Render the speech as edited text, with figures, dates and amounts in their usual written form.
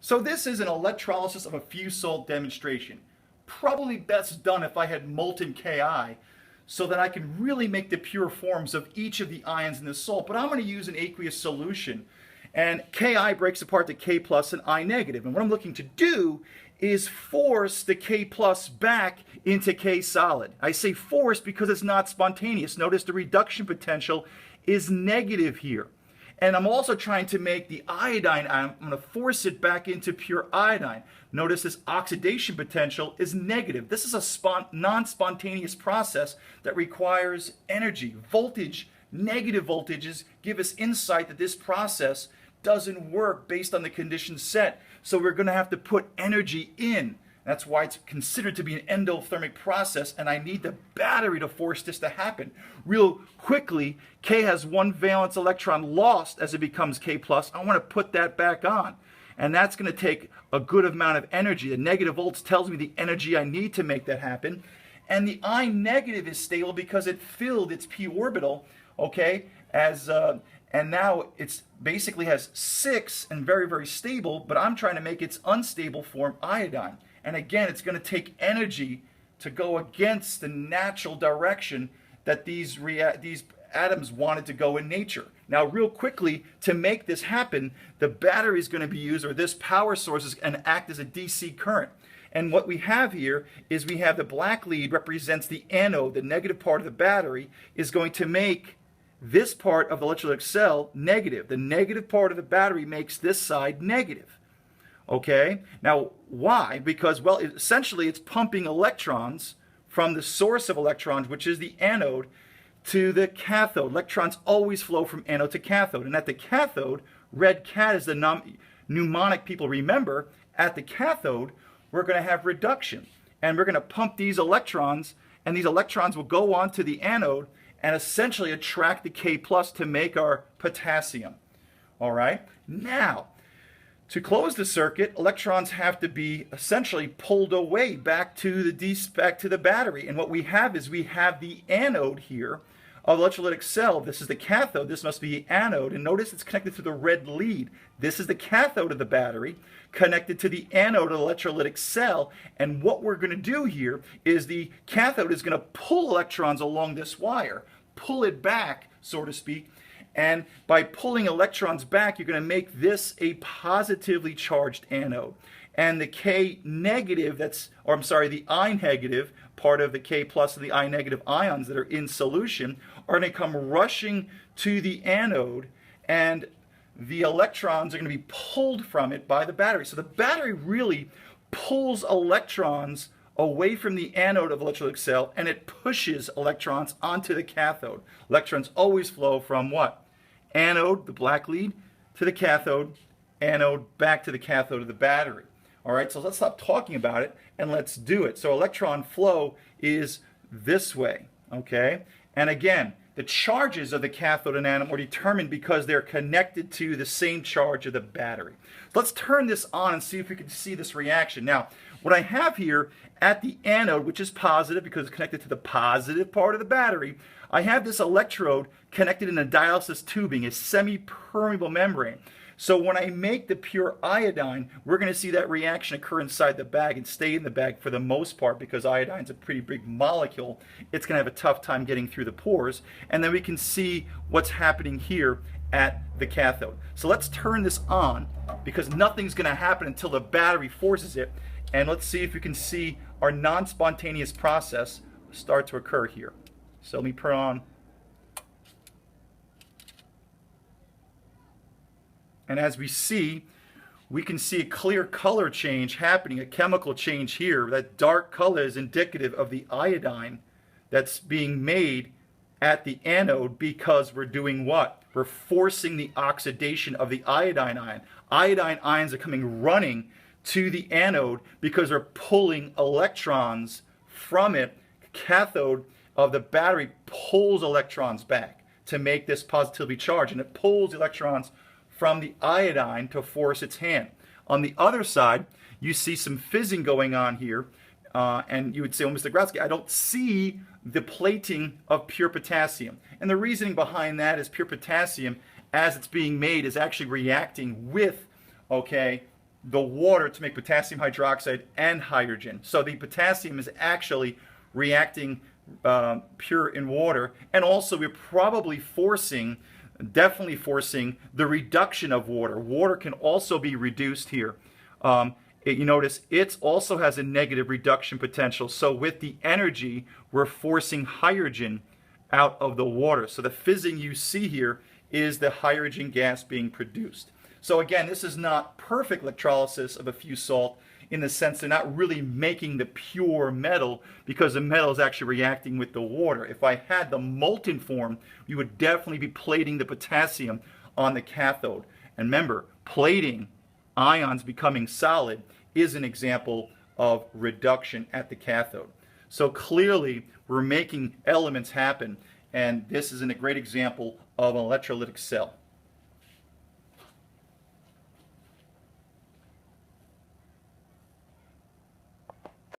So this is an electrolysis of a fused salt demonstration. Probably best done if I had molten Ki so that I can really make the pure forms of each of the ions in the salt. But I'm going to use an aqueous solution. And Ki breaks apart to K plus and I negative. And what I'm looking to do is force the K plus back into K solid. I say force because it's not spontaneous. Notice the reduction potential is negative here. And I'm also trying to make the iodine ion, I'm going to force it back into pure iodine. Notice this oxidation potential is negative. This is a non-spontaneous process that requires energy. Voltage, negative voltages give us insight that this process doesn't work based on the conditions set. So we're going to have to put energy in. That's why it's considered to be an endothermic process, and I need the battery to force this to happen. Real quickly, K has one valence electron lost as it becomes K plus. I want to put that back on, and that's going to take a good amount of energy. The negative volts tells me the energy I need to make that happen, and the I negative is stable because it filled its p orbital, okay, and now it's basically has 6 and very, very stable, but I'm trying to make its unstable form iodine. And again, it's going to take energy to go against the natural direction that these atoms wanted to go in nature. Now, real quickly, to make this happen, the battery is going to be used, or this power source is going to act as a DC current. And what we have here is we have the black lead represents the anode, the negative part of the battery, is going to make this part of the electrolytic cell negative. The negative part of the battery makes this side negative. Okay, now why? Because, well, essentially it's pumping electrons from the source of electrons, which is the anode, to the cathode. Electrons always flow from anode to cathode. And at the cathode, red cat is the mnemonic people remember. At the cathode, we're going to have reduction. And we're going to pump these electrons, and these electrons will go on to the anode and essentially attract the K plus to make our potassium. All right, now, to close the circuit, electrons have to be essentially pulled away back to the battery. And what we have is we have the anode here of the electrolytic cell. This is the cathode. This must be the anode. And notice it's connected to the red lead. This is the cathode of the battery connected to the anode of the electrolytic cell. And what we're going to do here is the cathode is going to pull electrons along this wire, pull it back, so to speak. And by pulling electrons back, you're going to make this a positively charged anode. And the K negative, the I negative part of the K plus and the I negative ions that are in solution are going to come rushing to the anode, and the electrons are going to be pulled from it by the battery. So the battery really pulls electrons away from the anode of the electrolytic cell, and it pushes electrons onto the cathode. Electrons always flow from what? Anode, the black lead, to the cathode, anode back to the cathode of the battery. All right, so let's stop talking about it and let's do it. So electron flow is this way, okay? And again, the charges of the cathode and anode are determined because they're connected to the same charge of the battery. So let's turn this on and see if we can see this reaction. Now, what I have here at the anode, which is positive because it's connected to the positive part of the battery, I have this electrode connected in a dialysis tubing, a semi-permeable membrane. So when I make the pure iodine, we're going to see that reaction occur inside the bag and stay in the bag for the most part, because iodine's a pretty big molecule. It's going to have a tough time getting through the pores. And then we can see what's happening here at the cathode. So let's turn this on, because nothing's going to happen until the battery forces it. And let's see if we can see our non-spontaneous process start to occur here. So let me put on. And as we can see a clear color change happening, a chemical change here. That dark color is indicative of the iodine that's being made at the anode, because we're doing what? We're forcing the oxidation of the iodine ion. Iodine ions are coming running to the anode because they're pulling electrons from it. Cathode of the battery pulls electrons back to make this positively charged, and it pulls electrons from the iodine to force its hand. On the other side, you see some fizzing going on here, and you would say, well, Mr. Grotsky, I don't see the plating of pure potassium. And the reasoning behind that is pure potassium, as it's being made, is actually reacting with, okay, the water to make potassium hydroxide and hydrogen. So the potassium is actually reacting pure in water, and also we're probably definitely forcing the reduction of water. Water can also be reduced here. You notice it also has a negative reduction potential. So with the energy, we're forcing hydrogen out of the water. So the fizzing you see here is the hydrogen gas being produced. So again, this is not perfect electrolysis of a fused salt in the sense they're not really making the pure metal, because the metal is actually reacting with the water. If I had the molten form, you would definitely be plating the potassium on the cathode. And remember, plating ions becoming solid is an example of reduction at the cathode. So clearly we're making elements happen, and this is a great example of an electrolytic cell.